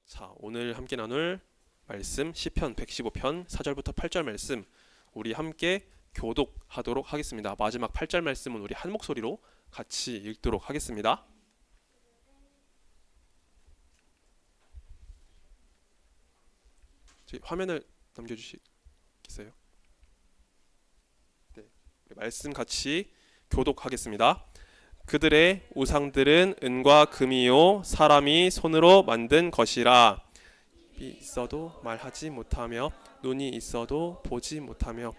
자, 오늘 함께 나눌 말씀 시편 115편 4절부터 8절 말씀 우리 함께 교독하도록 하겠습니다. 마지막 8절 말씀은 우리 한 목소리로 같이 읽도록 하겠습니다. 화면을 넘겨주시겠어요? 네, 우리 말씀 같이 교독하겠습니다. 그들의 우상들은 은과 금이요 사람이 손으로 만든 것이라. 입이 있어도 말하지 못하며 눈이 있어도 보지 못하며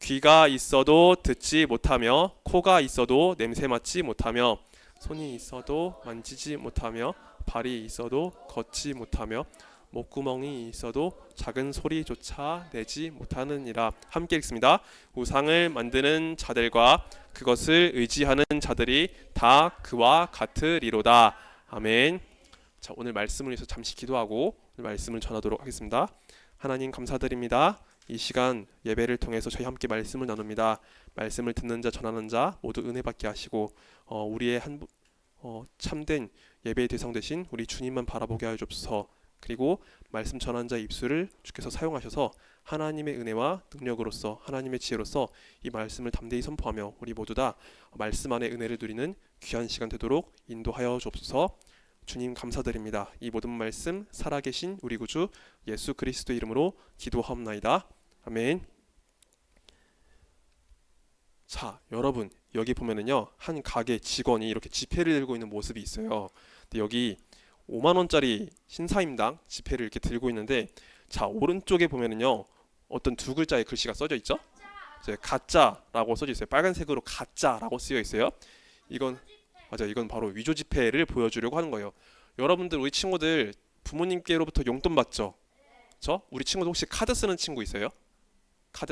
귀가 있어도 듣지 못하며 코가 있어도 냄새 맡지 못하며 손이 있어도 만지지 못하며 발이 있어도 걷지 못하며 목구멍이 있어도 작은 소리조차 내지 못하느니라. 함께 읽습니다. 우상을 만드는 자들과 그것을 의지하는 자들이 다 그와 같으리로다. 아멘. 자, 오늘 말씀을 위해서 잠시 기도하고 오늘 말씀을 전하도록 하겠습니다. 하나님 감사드립니다. 이 시간 예배를 통해서 저희 함께 말씀을 나눕니다. 말씀을 듣는 자 전하는 자 모두 은혜 받게 하시고 우리의 참된 예배의 대상 되신 우리 주님만 바라보게 하여 주옵소서. 그리고 말씀 전한 자의 입술을 주께서 사용하셔서 하나님의 은혜와 능력으로서 하나님의 지혜로서 이 말씀을 담대히 선포하며 우리 모두 다 말씀 안에 은혜를 누리는 귀한 시간 되도록 인도하여 주옵소서. 주님 감사드립니다. 이 모든 말씀 살아계신 우리 구주 예수 그리스도 이름으로 기도하옵나이다. 아멘. 자, 여러분 여기 보면은요 한 가게 직원이 이렇게 지폐를 들고 있는 모습이 있어요. 근데 여기 5만 원짜리 신사임당 지폐를 이렇게 들고 있는데, 자 오른쪽에 보면은요 어떤 두 글자의 글씨가 써져 있죠? 가짜라고 써져 있어요. 빨간색으로 가짜라고 쓰여 있어요. 이건 맞아요. 이건 바로 위조 지폐를 보여주려고 하는 거예요. 여러분들 우리 친구들 부모님께로부터 용돈 받죠? 그렇죠? 우리 친구들 혹시 카드 쓰는 친구 있어요?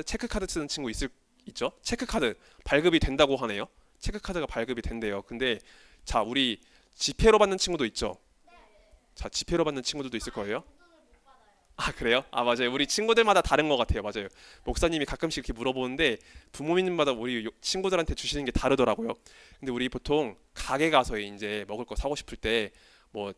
체크 카드 쓰는 친구 있죠? 체크 카드 발급이 된다고 하네요. 체크 카드가 발급이 된대요. 근데 자 우리 지폐로 받는 친구도 있죠? 자, 지폐로 받는 친구들도 있을 거예요. 아, 그래요? 아, 맞아요. 우리 친구들마다 다른 것 같아요. 맞아요. 목사님이 가끔씩 이렇게 물어보는데 부모님마다 우리 친구들한테 주시는 게 다르더라고요. 근데 우리 보통 가게 가서 이제 먹을 거 사고 싶을 때 뭐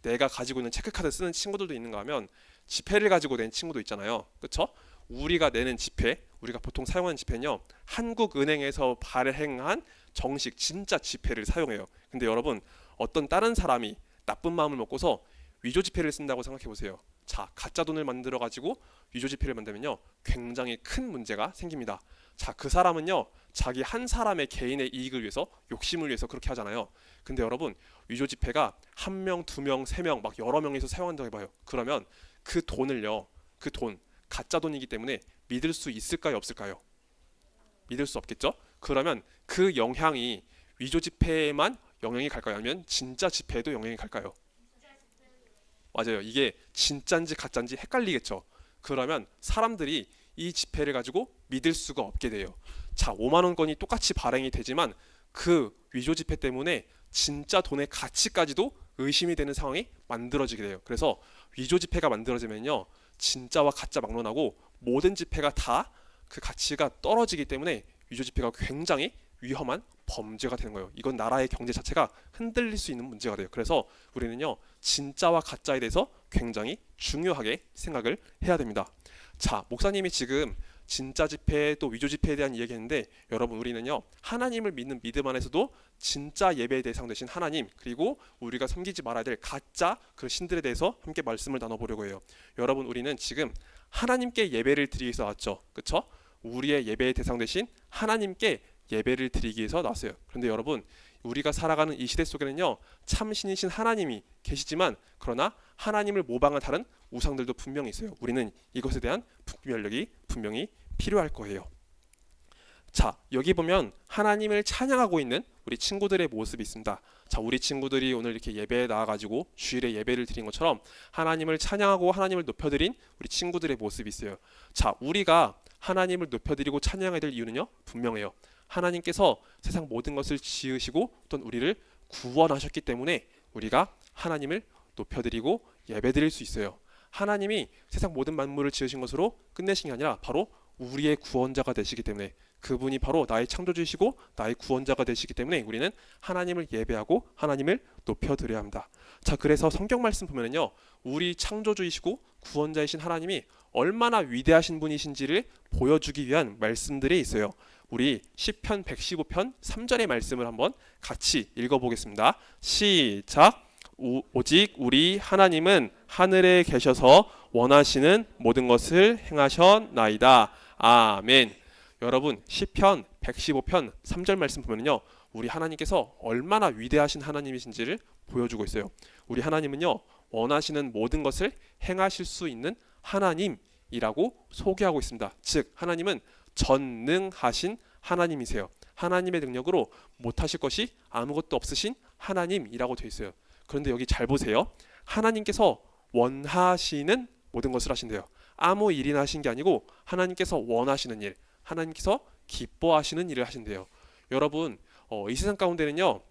내가 가지고 있는 체크카드 쓰는 친구들도 있는가 하면 지폐를 가지고 낸 친구도 있잖아요. 그렇죠? 우리가 내는 지폐, 우리가 보통 사용하는 지폐는요. 한국은행에서 발행한 정식 진짜 지폐를 사용해요. 근데 여러분 어떤 다른 사람이 나쁜 마음을 먹고서 위조 지폐를 쓴다고 생각해 보세요. 자, 가짜 돈을 만들어 가지고 위조 지폐를 만들면요 굉장히 큰 문제가 생깁니다. 자, 그 사람은요 자기 한 사람의 개인의 이익을 위해서, 욕심을 위해서 그렇게 하잖아요. 근데 여러분 위조 지폐가 한 명, 두 명, 세 명 막 여러 명이서 사용한다고 해봐요. 그러면 그 돈을요, 그 돈 가짜 돈이기 때문에 믿을 수 있을까요, 없을까요? 믿을 수 없겠죠? 그러면 그 영향이 위조 지폐에만 영향이 갈까요? 아니면 진짜 지폐에도 영향이 갈까요? 맞아요. 이게 진짜인지 가짜인지 헷갈리겠죠. 그러면 사람들이 이 지폐를 가지고 믿을 수가 없게 돼요. 자, 5만 원권이 똑같이 발행이 되지만 그 위조 지폐 때문에 진짜 돈의 가치까지도 의심이 되는 상황이 만들어지게 돼요. 그래서 위조 지폐가 만들어지면요 진짜와 가짜 막론하고 모든 지폐가 다 그 가치가 떨어지기 때문에 위조 지폐가 굉장히 위험한 범죄가 되는 거예요. 이건 나라의 경제 자체가 흔들릴 수 있는 문제가 돼요. 그래서 우리는요 진짜와 가짜에 대해서 굉장히 중요하게 생각을 해야 됩니다. 자, 목사님이 지금 진짜 지폐 또 위조 지폐에 대한 이야기했는데, 여러분 우리는요 하나님을 믿는 믿음 안에서도 진짜 예배의 대상 되신 하나님, 그리고 우리가 섬기지 말아야 될 가짜 그 신들에 대해서 함께 말씀을 나눠보려고 해요. 여러분 우리는 지금 하나님께 예배를 드리기 위해서 왔죠. 그렇죠? 우리의 예배의 대상 되신 하나님께 예배를 드리기 위해서 나왔어요. 그런데 여러분 우리가 살아가는 이 시대 속에는요 참 신이신 하나님이 계시지만, 그러나 하나님을 모방한 다른 우상들도 분명히 있어요. 우리는 이것에 대한 분별력이 분명히 필요할 거예요. 자, 여기 보면 하나님을 찬양하고 있는 우리 친구들의 모습이 있습니다. 자, 우리 친구들이 오늘 이렇게 예배에 나와가지고 주일에 예배를 드린 것처럼 하나님을 찬양하고 하나님을 높여드린 우리 친구들의 모습이 있어요. 자, 우리가 하나님을 높여드리고 찬양해야 될 이유는요 분명해요. 하나님께서 세상 모든 것을 지으시고 또 우리를 구원하셨기 때문에 우리가 하나님을 높여드리고 예배드릴 수 있어요. 하나님이 세상 모든 만물을 지으신 것으로 끝내신 게 아니라 바로 우리의 구원자가 되시기 때문에, 그분이 바로 나의 창조주이시고 나의 구원자가 되시기 때문에 우리는 하나님을 예배하고 하나님을 높여드려야 합니다. 자, 그래서 성경 말씀 보면은요, 우리 창조주이시고 구원자이신 하나님이 얼마나 위대하신 분이신지를 보여주기 위한 말씀들이 있어요. 우리 시편 115편 3절의 말씀을 한번 같이 읽어보겠습니다. 시작. 오직 우리 하나님은 하늘에 계셔서 원하시는 모든 것을 행하셨나이다. 아멘. 여러분, 시편 115편 3절 말씀 보면요, 우리 하나님께서 얼마나 위대하신 하나님이신지를 보여주고 있어요. 우리 하나님은요, 원하시는 모든 것을 행하실 수 있는 하나님이라고 소개하고 있습니다. 즉, 하나님은 전능하신 하나님이세요. 하나님의 능력으로 못하실 것이 아무것도 없으신 하나님이라고 되어 있어요. 그런데 여기 잘 보세요. 하나님께서 원하시는 모든 것을 하신대요. 아무 일이나 하신 게 아니고 하나님께서 원하시는 일, 하나님께서 기뻐하시는 일을 하신대요. 여러분, 이 세상 가운데는요,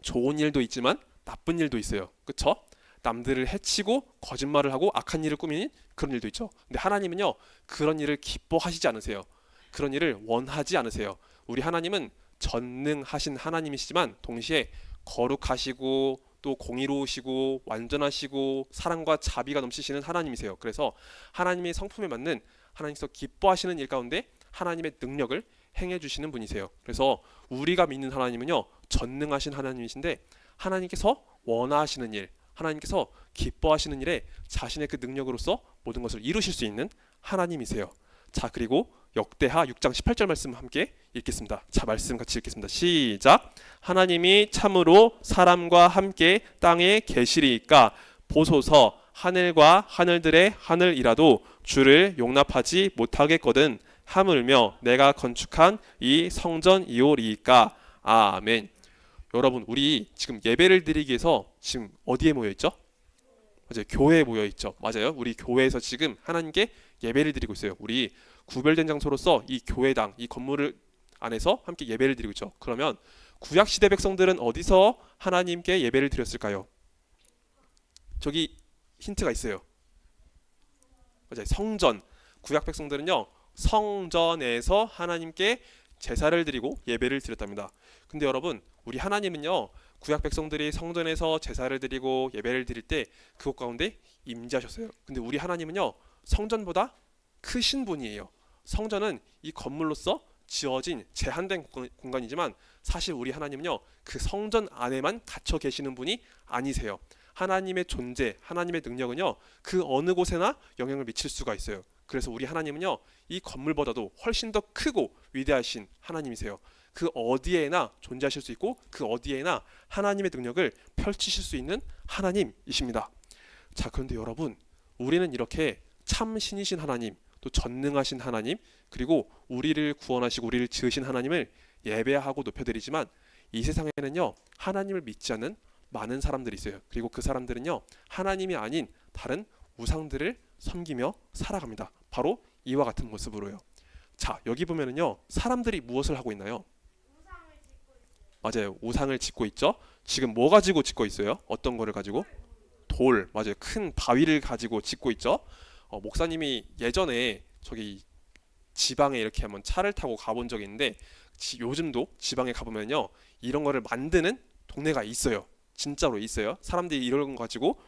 좋은 일도 있지만 나쁜 일도 있어요. 그쵸? 남들을 해치고 거짓말을 하고 악한 일을 꾸미는 그런 일도 있죠. 근데 하나님은요, 그런 일을 기뻐하시지 않으세요. 그런 일을 원하지 않으세요. 우리 하나님은 전능하신 하나님이시지만 동시에 거룩하시고 또 공의로우시고 완전하시고 사랑과 자비가 넘치시는 하나님이세요. 그래서 하나님의 성품에 맞는 하나님께서 기뻐하시는 일 가운데 하나님의 능력을 행해 주시는 분이세요. 그래서 우리가 믿는 하나님은요, 전능하신 하나님이신데 하나님께서 원하시는 일, 하나님께서 기뻐하시는 일에 자신의 그 능력으로서 모든 것을 이루실 수 있는 하나님이세요. 자, 그리고 역대하 6장 18절 말씀 함께 읽겠습니다. 자, 말씀 같이 읽겠습니다. 시작. 하나님이 참으로 사람과 함께 땅에 계시리이까 보소서 하늘과 하늘들의 하늘이라도 주를 용납하지 못하겠거든 하물며 내가 건축한 이 성전이오리이까. 아멘. 여러분, 우리 지금 예배를 드리기 위해서 지금 어디에 모여 있죠? 맞아요. 교회에 모여 있죠. 맞아요. 우리 교회에서 지금 하나님께 예배를 드리고 있어요. 우리 구별된 장소로서 이 교회당, 이 건물 안에서 함께 예배를 드리고 있죠. 그러면 구약 시대 백성들은 어디서 하나님께 예배를 드렸을까요? 저기 힌트가 있어요. 맞아요. 성전. 구약 백성들은요, 성전에서 하나님께 제사를 드리고 예배를 드렸답니다. 근데 여러분, 우리 하나님은요, 구약 백성들이 성전에서 제사를 드리고 예배를 드릴 때 그것 가운데 임재하셨어요. 근데 우리 하나님은요, 성전보다 크신 분이에요. 성전은 이 건물로서 지어진 제한된 공간이지만 사실 우리 하나님은요, 그 성전 안에만 갇혀 계시는 분이 아니세요. 하나님의 존재, 하나님의 능력은요, 그 어느 곳에나 영향을 미칠 수가 있어요. 그래서 우리 하나님은요, 이 건물보다도 훨씬 더 크고 위대하신 하나님이세요. 그 어디에나 존재하실 수 있고 그 어디에나 하나님의 능력을 펼치실 수 있는 하나님이십니다. 자, 그런데 여러분, 우리는 이렇게 참 신이신 하나님, 또 전능하신 하나님, 그리고 우리를 구원하시고 우리를 지으신 하나님을 예배하고 높여드리지만 이 세상에는요, 하나님을 믿지 않는 많은 사람들이 있어요. 그리고 그 사람들은요, 하나님이 아닌 다른 우상들을 섬기며 살아갑니다. 바로 이와 같은 모습으로요. 자, 여기 보면은요, 사람들이 무엇을 하고 있나요? 맞아요. 우상을 짓고 있죠. 지금 뭐 가지고 짓고 있어요? 어떤 거를 가지고? 돌. 맞아요. 큰 바위를 가지고 짓고 있죠. 목사님이 예전에 저기 지방에 이렇게 한번 차를 타고 가본 적이 있는데 요즘도 지방에 가보면요, 이런 거를 만드는 동네가 있어요. 진짜로 있어요. 사람들이 이런 거 가지고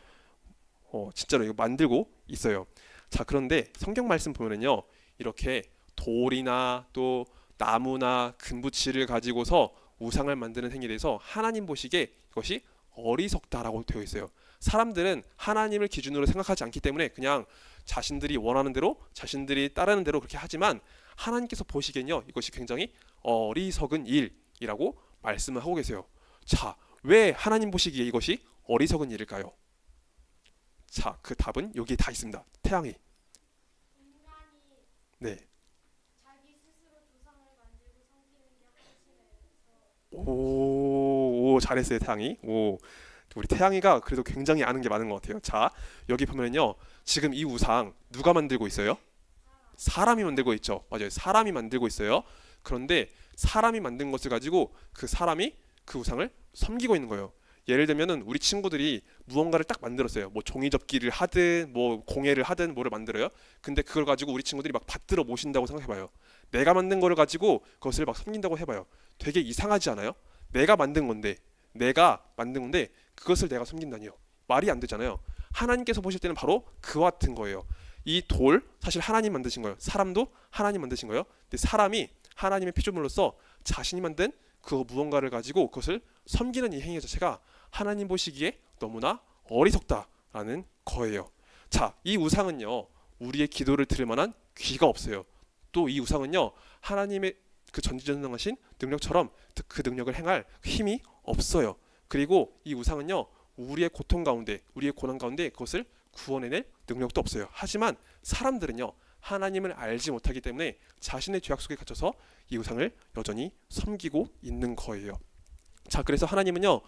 진짜로 이거 만들고 있어요. 자, 그런데 성경 말씀 보면은요, 이렇게 돌이나 또 나무나 금붙이를 가지고서 우상을 만드는 행위에 대해서 하나님 보시기에 이것이 어리석다라고 되어 있어요. 사람들은 하나님을 기준으로 생각하지 않기 때문에 그냥 자신들이 원하는 대로, 자신들이 따르는 대로 그렇게 하지만 하나님께서 보시기엔요, 이것이 굉장히 어리석은 일이라고 말씀을 하고 계세요. 자, 왜 하나님 보시기에 이것이 어리석은 일일까요? 자, 그 답은 여기에 다 있습니다. 태양이. 네. 오, 잘했어요, 태양이. 오, 우리 태양이가 그래도 굉장히 아는 게 많은 것 같아요. 자, 여기 보면요, 지금 이 우상 누가 만들고 있어요? 사람이 만들고 있죠. 맞아요, 사람이 만들고 있어요. 그런데 사람이 만든 것을 가지고 그 사람이 그 우상을 섬기고 있는 거예요. 예를 들면은 우리 친구들이 무언가를 딱 만들었어요. 뭐 종이접기를 하든 뭐 공예를 하든 뭐를 만들어요. 근데 그걸 가지고 우리 친구들이 막 받들어 모신다고 생각해봐요. 내가 만든 거를 가지고 그것을 막 섬긴다고 해봐요. 되게 이상하지 않아요? 내가 만든 건데 그것을 내가 섬긴다니요. 말이 안 되잖아요. 하나님께서 보실 때는 바로 그와 같은 거예요. 이 돌 사실 하나님 만드신 거예요. 사람도 하나님 만드신 거예요. 근데 사람이 하나님의 피조물로서 자신이 만든 그 무언가를 가지고 그것을 섬기는 이 행위 자체가 하나님 보시기에 너무나 어리석다라는 거예요. 자, 이 우상은요, 우리의 기도를 들을 만한 귀가 없어요. 또 이 우상은요, 하나님의 그 전지전능하신 능력처럼 그 능력을 행할 힘이 없어요. 그리고 이 우상은요, 우리의 고통 가운데, 우리의 고난 가운데 그것을 구원해낼 능력도 없어요. 하지만 사람들은요, 하나님을 알지 못하기 때문에 자신의 죄악 속에 갇혀서 이 우상을 여전히 섬기고 있는 거예요. 자, 그래서 하나님은요,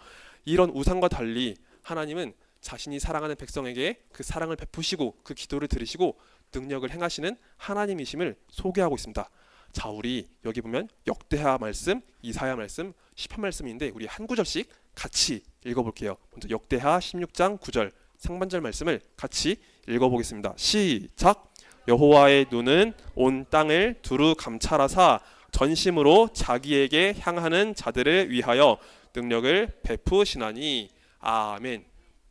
이런 우상과 달리 하나님은 자신이 사랑하는 백성에게 그 사랑을 베푸시고 그 기도를 들으시고 능력을 행하시는 하나님이심을 소개하고 있습니다. 자, 우리 여기 보면 역대하 말씀, 이사야 말씀, 시편 말씀인데 우리 한 구절씩 같이 읽어볼게요. 먼저 역대하 16장 9절 상반절 말씀을 같이 읽어보겠습니다. 시작. 여호와의 눈은 온 땅을 두루 감찰하사 전심으로 자기에게 향하는 자들을 위하여 능력을 베푸시나니. 아멘.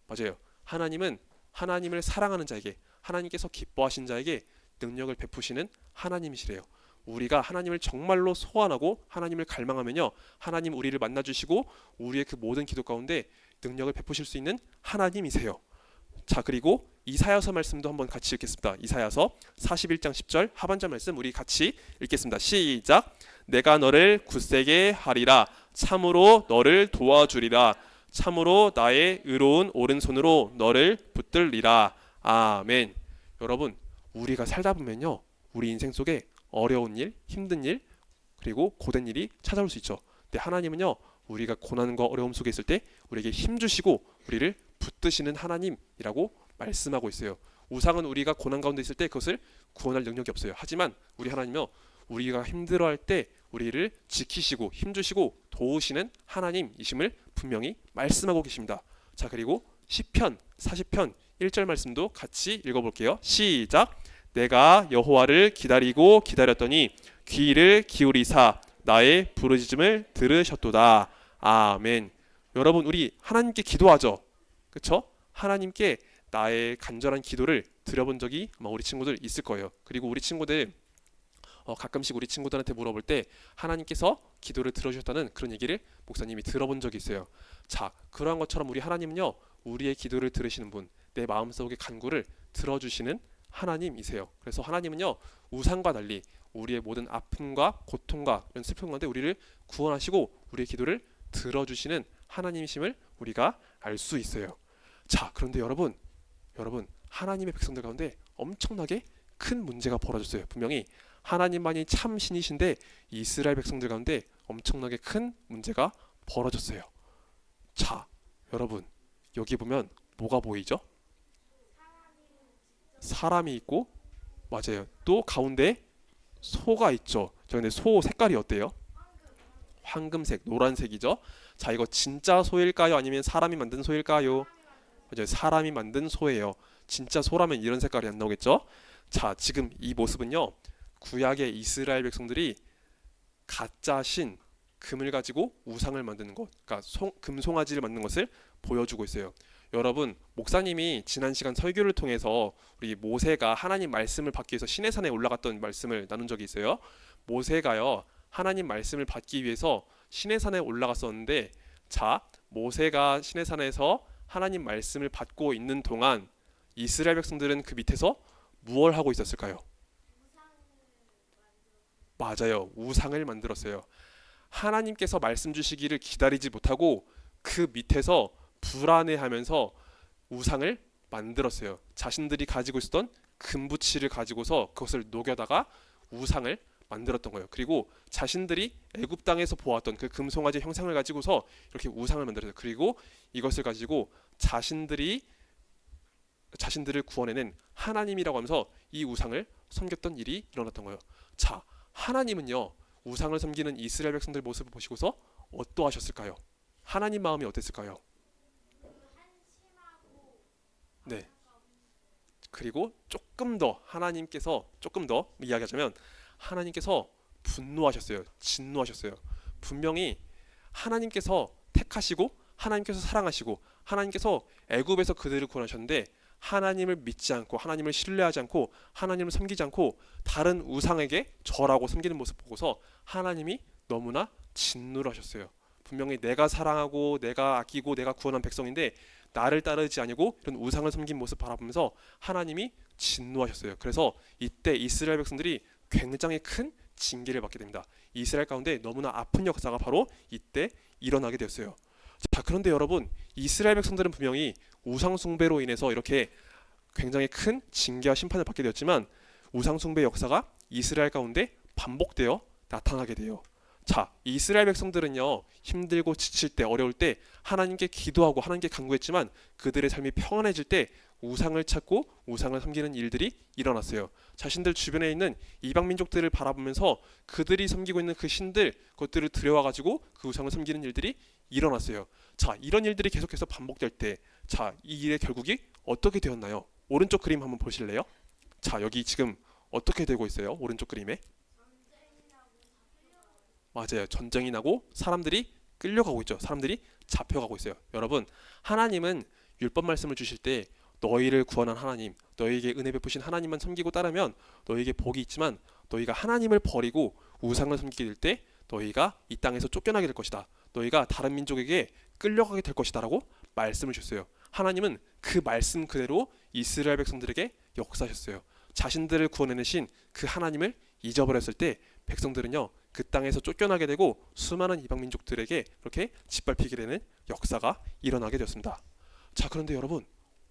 맞아요. 하나님은 하나님을 사랑하는 자에게, 하나님께서 기뻐하신 자에게 능력을 베푸시는 하나님이시래요. 우리가 하나님을 정말로 소원하고 하나님을 갈망하면요, 하나님 우리를 만나주시고 우리의 그 모든 기도 가운데 능력을 베푸실 수 있는 하나님이세요. 자, 그리고 이사야서 말씀도 한번 같이 읽겠습니다. 이사야서 41장 10절 하반절 말씀 우리 같이 읽겠습니다. 시작. 내가 너를 굳세게 하리라. 참으로 너를 도와주리라. 참으로 나의 의로운 오른손으로 너를 붙들리라. 아멘. 여러분, 우리가 살다 보면요, 우리 인생 속에 어려운 일, 힘든 일, 그리고 고된 일이 찾아올 수 있죠. 근데 하나님은요, 우리가 고난과 어려움 속에 있을 때 우리에게 힘 주시고 우리를 붙드시는 하나님이라고 말씀하고 있어요. 우상은 우리가 고난 가운데 있을 때 그것을 구원할 능력이 없어요. 하지만 우리 하나님은요, 우리가 힘들어할 때 우리를 지키시고 힘 주시고 도우시는 하나님이심을 분명히 말씀하고 계십니다. 자, 그리고 시편 40편 1절 말씀도 같이 읽어볼게요. 시작. 내가 여호와를 기다리고 기다렸더니 귀를 기울이사 나의 부르짖음을 들으셨도다. 아멘. 여러분, 우리 하나님께 기도하죠. 그렇죠? 하나님께 나의 간절한 기도를 드려본 적이 아마 우리 친구들 있을 거예요. 그리고 우리 친구들 가끔씩 우리 친구들한테 물어볼 때 하나님께서 기도를 들어주셨다는 그런 얘기를 목사님이 들어본 적이 있어요. 자, 그러한 것처럼 우리 하나님은요, 우리의 기도를 들으시는 분, 내 마음속의 간구를 들어주시는 하나님이세요. 그래서 하나님은요, 우상과 달리 우리의 모든 아픔과 고통과 이런 슬픔 가운데 우리를 구원하시고 우리의 기도를 들어주시는 하나님이심을 우리가 알 수 있어요. 자, 그런데 여러분 하나님의 백성들 가운데 엄청나게 큰 문제가 벌어졌어요. 분명히 하나님만이 참 신이신데 이스라엘 백성들 가운데 엄청나게 큰 문제가 벌어졌어요. 자, 여러분, 여기 보면 뭐가 보이죠? 사람이 있고, 맞아요, 또 가운데 소가 있죠. 저 근데 소 색깔이 어때요? 황금색, 노란색이죠. 자, 이거 진짜 소일까요? 아니면 사람이 만든 소일까요? 맞아요, 사람이 만든 소예요. 진짜 소라면 이런 색깔이 안 나오겠죠. 자, 지금 이 모습은요, 구약의 이스라엘 백성들이 가짜 신 금을 가지고 우상을 만드는 것, 그러니까 금송아지를 만드는 것을 보여주고 있어요. 여러분, 목사님이 지난 시간 설교를 통해서 우리 모세가 하나님 말씀을 받기 위해서 시내산에 올라갔던 말씀을 나눈 적이 있어요. 모세가요, 하나님 말씀을 받기 위해서 시내산에 올라갔었는데, 자, 모세가 시내산에서 하나님 말씀을 받고 있는 동안 이스라엘 백성들은 그 밑에서 무엇을 하고 있었을까요? 맞아요, 우상을 만들었어요. 하나님께서 말씀 주시기를 기다리지 못하고 그 밑에서 불안해하면서 우상을 만들었어요. 자신들이 가지고 있었던 금부치를 가지고서 그것을 녹여다가 우상을 만들었던 거예요. 그리고 자신들이 애굽 땅에서 보았던 그 금송아지 형상을 가지고서 이렇게 우상을 만들었어요. 그리고 이것을 가지고 자신들을 구원해낸 하나님이라고 하면서 이 우상을 섬겼던 일이 일어났던 거예요. 자, 하나님은요, 우상을 섬기는 이스라엘 백성들 모습을 보시고서 어떠하셨을까요? 하나님 마음이 어땠을까요? 네. 그리고 하나님께서 조금 더 이야기하자면 하나님께서 분노하셨어요. 진노하셨어요. 분명히 하나님께서 택하시고 하나님께서 사랑하시고 하나님께서 애굽에서 그들을 구원하셨는데 하나님을 믿지 않고 하나님을 신뢰하지 않고 하나님을 섬기지 않고 다른 우상에게 절하고 섬기는 모습 보고서 하나님이 너무나 진노를 하셨어요. 분명히 내가 사랑하고 내가 아끼고 내가 구원한 백성인데 나를 따르지 아니고 이런 우상을 섬긴 모습 바라보면서 하나님이 진노하셨어요. 그래서 이때 이스라엘 백성들이 굉장히 큰 징계를 받게 됩니다. 이스라엘 가운데 너무나 아픈 역사가 바로 이때 일어나게 되었어요. 자, 그런데 여러분, 이스라엘 백성들은 분명히 우상 숭배로 인해서 이렇게 굉장히 큰 징계와 심판을 받게 되었지만 우상 숭배 역사가 이스라엘 가운데 반복되어 나타나게 돼요. 자, 이스라엘 백성들은요, 힘들고 지칠 때, 어려울 때 하나님께 기도하고 하나님께 간구했지만 그들의 삶이 평안해질 때 우상을 찾고 우상을 섬기는 일들이 일어났어요. 자신들 주변에 있는 이방 민족들을 바라보면서 그들이 섬기고 있는 그 신들, 그것들을 들여와가지고 그 우상을 섬기는 일들이 일어났어요. 자, 이런 일들이 계속해서 반복될 때, 자, 이 일의 결국이 어떻게 되었나요? 오른쪽 그림 한번 보실래요? 자, 여기 지금 어떻게 되고 있어요? 오른쪽 그림에. 맞아요. 전쟁이 나고 사람들이 끌려가고 있죠. 사람들이 잡혀가고 있어요. 여러분, 하나님은 율법 말씀을 주실 때 너희를 구원한 하나님, 너희에게 은혜 베푸신 하나님만 섬기고 따르면 너희에게 복이 있지만 너희가 하나님을 버리고 우상을 섬기게 될 때 너희가 이 땅에서 쫓겨나게 될 것이다. 너희가 다른 민족에게 끌려가게 될 것이다 라고 말씀을 주셨어요. 하나님은 그 말씀 그대로 이스라엘 백성들에게 역사하셨어요. 자신들을 구원해내신 그 하나님을 잊어버렸을 때 백성들은요, 그 땅에서 쫓겨나게 되고 수많은 이방 민족들에게 그렇게 짓밟히게 되는 역사가 일어나게 되었습니다. 자, 그런데 여러분,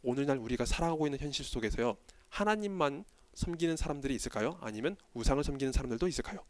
오늘날 우리가 살아가고 있는 현실 속에서요, 하나님만 섬기는 사람들이 있을까요? 아니면 우상을 섬기는 사람들도 있을까요?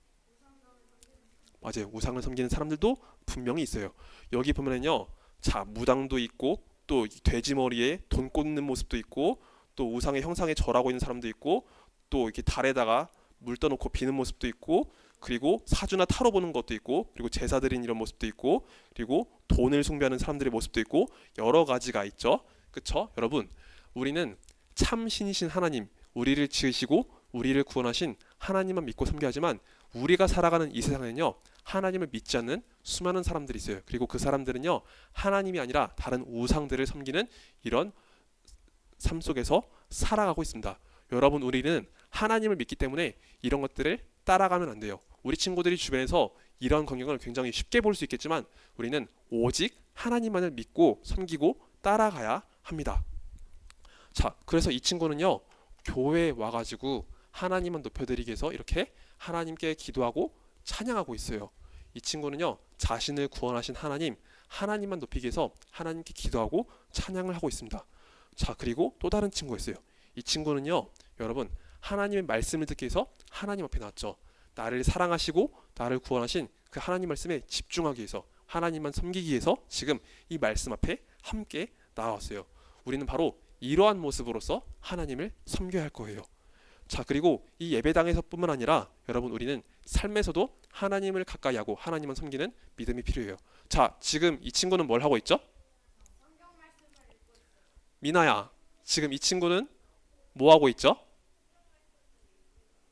맞아요. 우상을 섬기는 사람들도 분명히 있어요. 여기 보면은요, 자, 무당도 있고 또 돼지 머리에 돈 꽂는 모습도 있고 또 우상의 형상에 절하고 있는 사람도 있고 또 이렇게 달에다가 물 떠놓고 비는 모습도 있고 그리고 사주나 타로 보는 것도 있고 그리고 제사 드리는 이런 모습도 있고 그리고 돈을 숭배하는 사람들의 모습도 있고 여러 가지가 있죠. 그쵸? 여러분, 우리는 참 신이신 하나님, 우리를 지으시고 우리를 구원하신 하나님만 믿고 섬겨야 하지만 우리가 살아가는 이 세상에는요, 하나님을 믿지 않는 수많은 사람들이 있어요. 그리고 그 사람들은요, 하나님이 아니라 다른 우상들을 섬기는 이런 삶 속에서 살아가고 있습니다. 여러분, 우리는 하나님을 믿기 때문에 이런 것들을 따라가면 안 돼요. 우리 친구들이 주변에서 이런 광경을 굉장히 쉽게 볼 수 있겠지만 우리는 오직 하나님만을 믿고 섬기고 따라가야 합니다. 자, 그래서 이 친구는요, 교회에 와가지고 하나님만 높여드리기 위해서 이렇게 하나님께 기도하고 찬양하고 있어요. 이 친구는요, 자신을 구원하신 하나님, 하나님만 높이기 위해서 하나님께 기도하고 찬양을 하고 있습니다. 자, 그리고 또 다른 친구가 있어요. 이 친구는요, 여러분, 하나님의 말씀을 듣기 위해서 하나님 앞에 나왔죠. 나를 사랑하시고 나를 구원하신 그 하나님 말씀에 집중하기 위해서 하나님만 섬기기 위해서 지금 이 말씀 앞에 함께 나왔어요. 우리는 바로 이러한 모습으로서 하나님을 섬겨야 할 거예요. 자, 그리고 이 예배당에서뿐만 아니라 여러분, 우리는 삶에서도 하나님을 가까이 하고 하나님만 섬기는 믿음이 필요해요. 자, 지금 이 친구는 뭘 하고 있죠? 미나야, 지금 이 친구는 뭐 하고 있죠?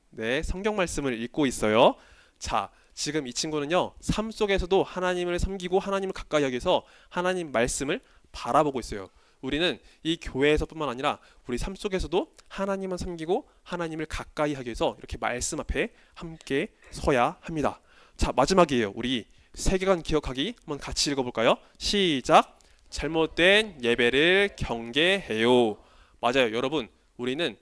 네, 성경 말씀을 읽고 있어요. 자, 지금 이 친구는요, 삶 속에서도 하나님을 섬기고 하나님을 가까이 하기 위해서 하나님 말씀을 바라보고 있어요. 우리는 이 교회에서뿐만 아니라 우리 삶 속에서도 하나님만 섬기고 하나님을 가까이 하기 위해서 이렇게 말씀 앞에 함께 서야 합니다. 자, 마지막이에요. 우리 세계관 기억하기 한번 같이 읽어볼까요? 시작. 잘못된 예배를 경계해요. 맞아요, 여러분. 우리는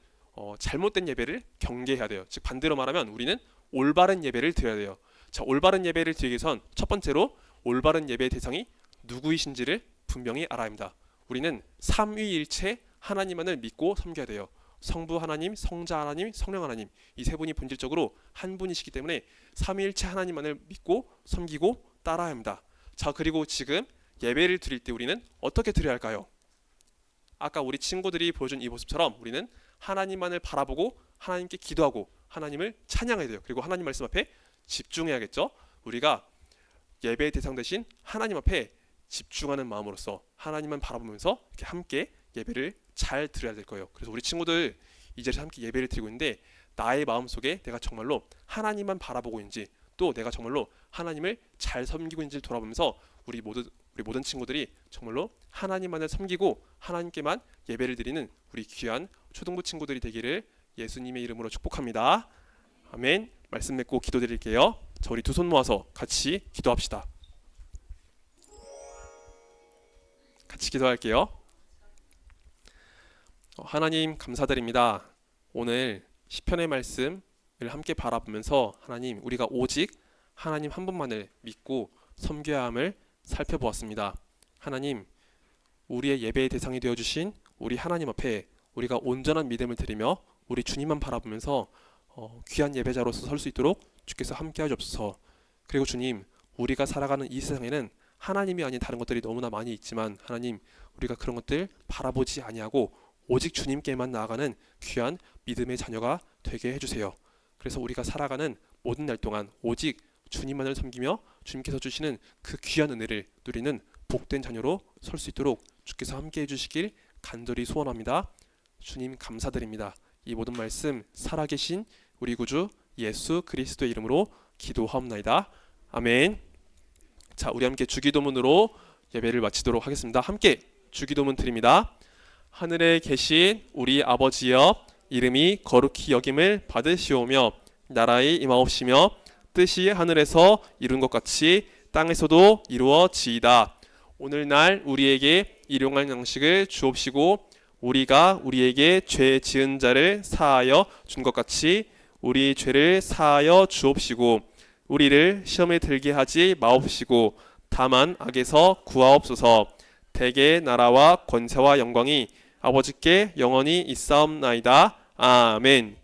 잘못된 예배를 경계해야 돼요. 즉 반대로 말하면 우리는 올바른 예배를 드려야 돼요. 자, 올바른 예배를 드리기 위해선 첫 번째로 올바른 예배의 대상이 누구이신지를 분명히 알아야 합니다. 우리는 삼위일체 하나님만을 믿고 섬겨야 돼요. 성부 하나님, 성자 하나님, 성령 하나님, 이 세 분이 본질적으로 한 분이시기 때문에 삼위일체 하나님만을 믿고 섬기고 따라야 합니다. 자, 그리고 지금 예배를 드릴 때 우리는 어떻게 드려야 할까요? 아까 우리 친구들이 보여준 이 모습처럼 우리는 하나님만을 바라보고 하나님께 기도하고 하나님을 찬양해야 돼요. 그리고 하나님 말씀 앞에 집중해야겠죠. 우리가 예배의 대상 대신 하나님 앞에 집중하는 마음으로써 하나님만 바라보면서 이렇게 함께 예배를 잘 드려야 될 거예요. 그래서 우리 친구들 이 자리에서 함께 예배를 드리고 있는데 나의 마음속에 내가 정말로 하나님만 바라보고 있는지 또 내가 정말로 하나님을 잘 섬기고 있는지를 돌아보면서 우리 모두 우리 모든 친구들이 정말로 하나님만을 섬기고 하나님께만 예배를 드리는 우리 귀한 초등부 친구들이 되기를 예수님의 이름으로 축복합니다. 아멘. 말씀 맺고 기도드릴게요. 자, 우리 두 손 모아서 같이 기도합시다. 같이 기도할게요. 하나님 감사드립니다. 오늘 시편의 말씀을 함께 바라보면서 하나님, 우리가 오직 하나님 한 분만을 믿고 섬겨야 함을 살펴보았습니다. 하나님, 우리의 예배의 대상이 되어주신 우리 하나님 앞에 우리가 온전한 믿음을 드리며 우리 주님만 바라보면서 귀한 예배자로서 설 수 있도록 주께서 함께 하시옵소서. 그리고 주님, 우리가 살아가는 이 세상에는 하나님이 아닌 다른 것들이 너무나 많이 있지만 하나님, 우리가 그런 것들 바라보지 아니하고 오직 주님께만 나아가는 귀한 믿음의 자녀가 되게 해주세요. 그래서 우리가 살아가는 모든 날 동안 오직 주님만을 섬기며 주님께서 주시는 그 귀한 은혜를 누리는 복된 자녀로 설 수 있도록 주께서 함께 해주시길 간절히 소원합니다. 주님 감사드립니다. 이 모든 말씀 살아계신 우리 구주 예수 그리스도의 이름으로 기도하옵나이다. 아멘. 자, 우리 함께 주기도문으로 예배를 마치도록 하겠습니다. 함께 주기도문 드립니다. 하늘에 계신 우리 아버지여, 이름이 거룩히 여김을 받으시오며 나라의 임하옵시며 뜻이 하늘에서 이룬 것 같이 땅에서도 이루어지이다. 오늘날 우리에게 일용할 양식을 주옵시고 우리가 우리에게 죄 지은 자를 사하여 준 것 같이 우리 죄를 사하여 주옵시고 우리를 시험에 들게 하지 마옵시고 다만 악에서 구하옵소서. 대개 나라와 권세와 영광이 아버지께 영원히 있사옵나이다. 아멘.